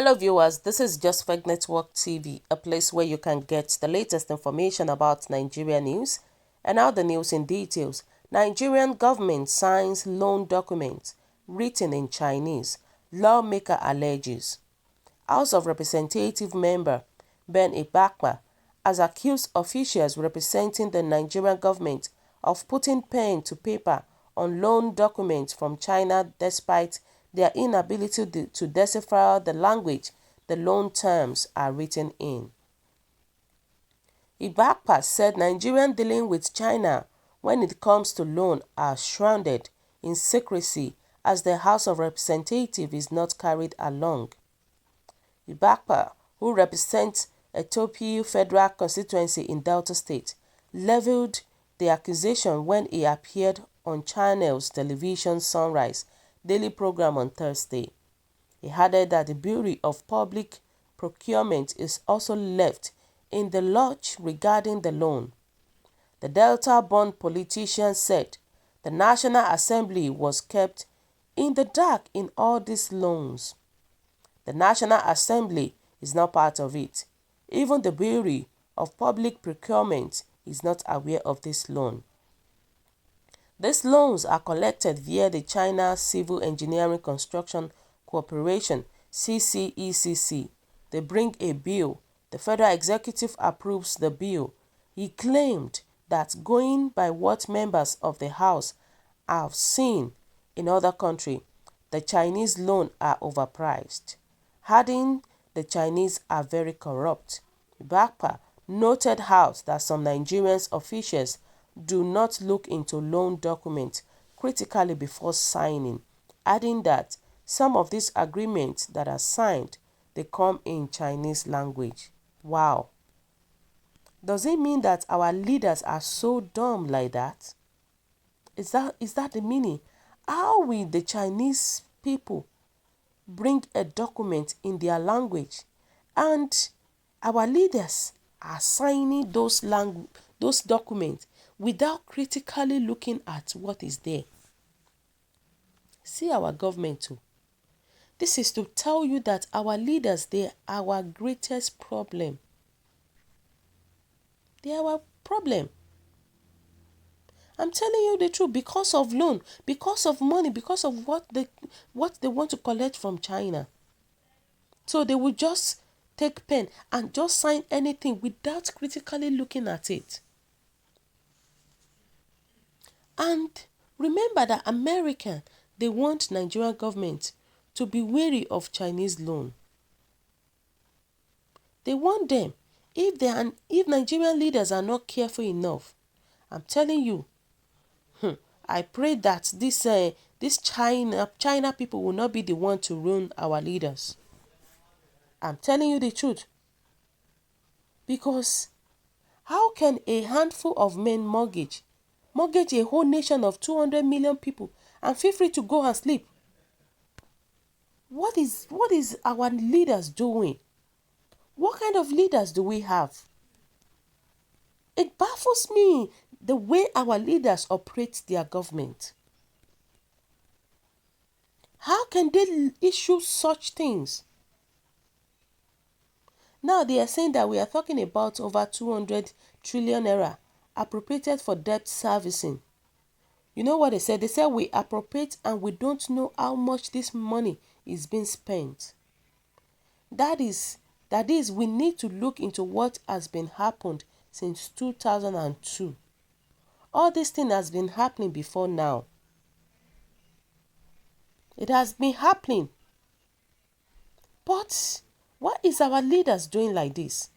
Hello viewers, this is Just Fake Network TV, a place where you can get the latest information about Nigeria news and now the news in details. Nigerian government signs loan documents written in Chinese, lawmaker alleges. House of Representative member Ben Ibakpa has accused officials representing the Nigerian government of putting pen to paper on loan documents from China despite their inability to decipher the language the loan terms are written in. Ibakpa said Nigerians dealing with China when it comes to loan are shrouded in secrecy as the House of Representatives is not carried along. Ibakpa, who represents Ethiopia Federal Constituency in Delta State, leveled the accusation when he appeared on Channel's television Sunrise daily program on Thursday. He added that the Bureau of Public Procurement is also left in the lurch regarding the loan. The Delta-born politician said the National Assembly was kept in the dark in all these loans. The National Assembly is not part of it. Even the Bureau of Public Procurement is not aware of this loan. These loans are collected via the China Civil Engineering Construction Corporation (CCECC). They bring a bill. The Federal Executive approves the bill. He claimed that going by what members of the House have seen in other countries, the Chinese loans are overpriced, adding the Chinese are very corrupt. Ibakpa noted House that some Nigerian officials do not look into loan documents critically before signing, adding that some of these agreements that are signed, they come in Chinese language. Wow. Does it mean that our leaders are so dumb like that? Is that the meaning? How will the Chinese people bring a document in their language and our leaders are signing those documents without critically looking at what is there? See our government too. This is to tell you that our leaders, they are our greatest problem. They are our problem. I'm telling you the truth, because of loan, because of money, because of what they want to collect from China. So they will just take pen and just sign anything without critically looking at it. And remember that America, they want Nigerian government to be wary of Chinese loan. They want them. If Nigerian leaders are not careful enough, I'm telling you, I pray that this China people will not be the one to ruin our leaders. I'm telling you the truth. Because how can a handful of men mortgage a whole nation of 200 million people and feel free to go and sleep? What is our leaders doing? What kind of leaders do we have? It baffles me the way our leaders operate their government. How can they issue such things? Now they are saying that we are talking about over 200 trillion naira appropriated for debt servicing. You know what they said? They said we appropriate and we don't know how much this money is being spent. That is, we need to look into what has been happened since 2002. All this thing has been happening before now. It has been happening. But what is our leaders doing like this?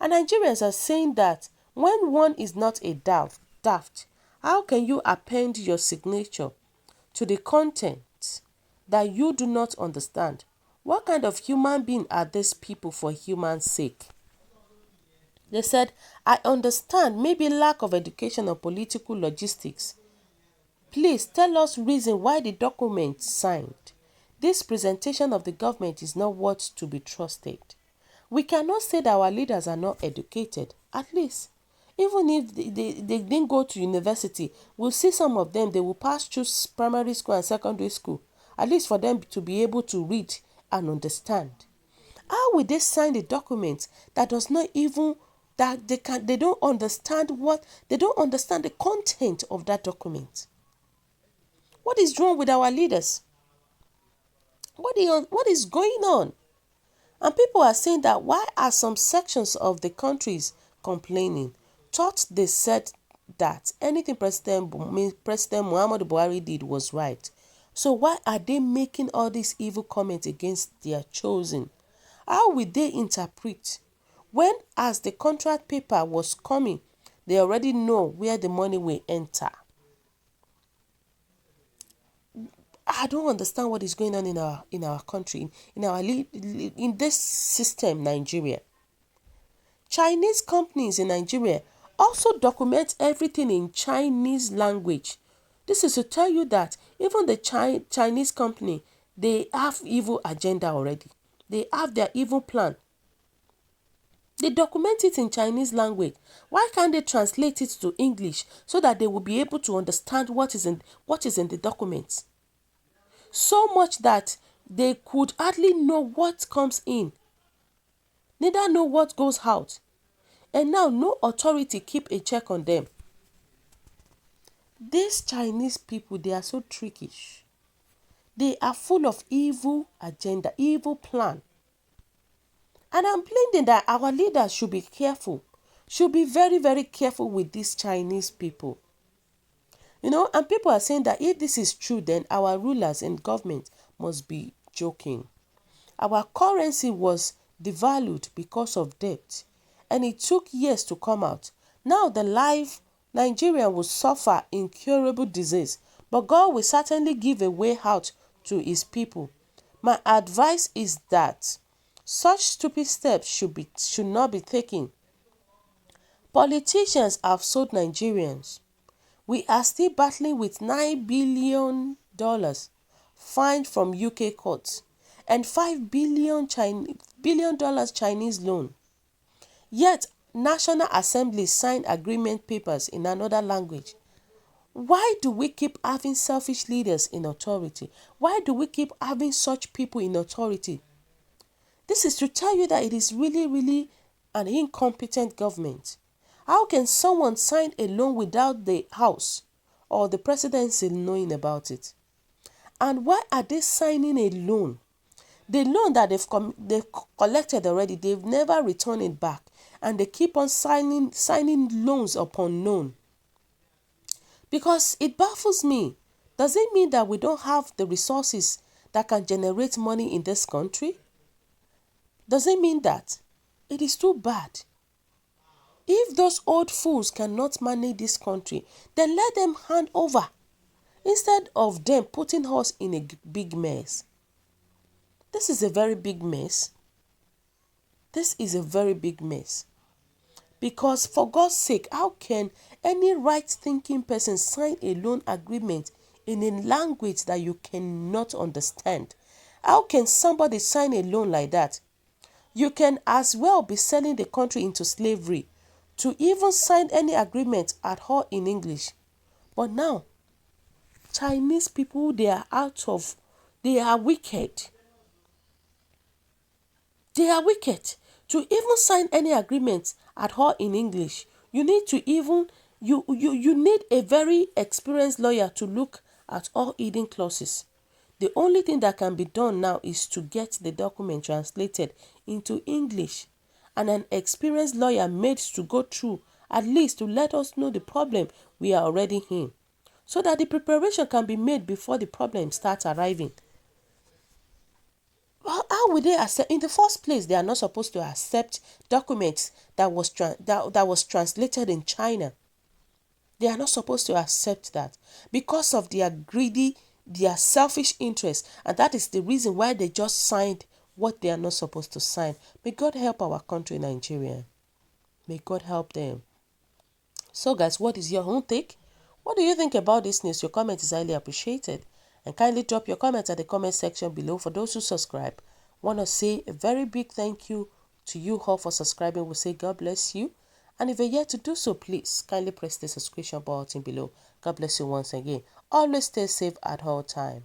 And Nigerians are saying that when one is not a daft, how can you append your signature to the content that you do not understand? What kind of human being are these people for human sake? They said, I understand maybe lack of education or political logistics. Please tell us reason why the document signed. This presentation of the government is not what to be trusted. We cannot say that our leaders are not educated. At least, even if they didn't go to university, we'll see some of them, they will pass through primary school and secondary school. At least for them to be able to read and understand. How will they sign a document that does not even, that they don't understand the content of that document? What is wrong with our leaders? What is going on? And people are saying that why are some sections of the countries complaining? Thought they said that anything President Muhammadu Buhari did was right. So why are they making all these evil comments against their chosen? How will they interpret when, as the contract paper was coming, they already know where the money will enter? I don't understand what is going on in our country, in this system, Nigeria. Chinese companies in Nigeria also document everything in Chinese language. This is to tell you that even the Chinese company, they have evil agenda already. They have their evil plan. They document it in Chinese language. Why can't they translate it to English so that they will be able to understand what is in the documents? So much that they could hardly know what comes in, neither know what goes out. And now no authority keep a check on them. These Chinese people, they are so trickish. They are full of evil agenda, evil plan. And I'm pleading that our leaders should be careful, should be very, very careful with these Chinese people. And people are saying that if this is true, then our rulers and government must be joking. Our currency was devalued because of debt, and it took years to come out. Now the life Nigeria will suffer incurable disease, but God will certainly give a way out to his people. My advice is that such stupid steps should not be taken. Politicians have sold Nigerians. We are still battling with $9 billion fine from UK courts and $5 billion Chinese loan. Yet, National Assembly signed agreement papers in another language. Why do we keep having selfish leaders in authority? Why do we keep having such people in authority? This is to tell you that it is really, really an incompetent government. How can someone sign a loan without the House or the presidency knowing about it? And why are they signing a loan? The loan that they've collected already, they've never returned it back. And they keep on signing loans upon loan. Because it baffles me. Does it mean that we don't have the resources that can generate money in this country? Does it mean that? It is too bad. If those old fools cannot manage this country, then let them hand over instead of them putting us in a big mess. This is a very big mess. This is a very big mess. Because for God's sake, how can any right-thinking person sign a loan agreement in a language that you cannot understand? How can somebody sign a loan like that? You can as well be selling the country into slavery to even sign any agreement at all in English. But now, Chinese people, they are wicked. They are wicked. To even sign any agreement at all in English, you need to you need a very experienced lawyer to look at all hidden clauses. The only thing that can be done now is to get the document translated into English and an experienced lawyer made to go through, at least to let us know the problem we are already in, so that the preparation can be made before the problem starts arriving. Well, how would they accept? In the first place, they are not supposed to accept documents that was translated in China. They are not supposed to accept that because of their greedy, their selfish interest, and that is the reason why they just signed what they are not supposed to sign. May God help our country, Nigeria. May God help them. So, guys, what is your own take? What do you think about this news? Your comment is highly appreciated. And kindly drop your comments at the comment section below. For those who subscribe, want to say a very big thank you to you all for subscribing. We'll say God bless you. And if you're yet to do so, please kindly press the subscription button below. God bless you once again. Always stay safe at all time.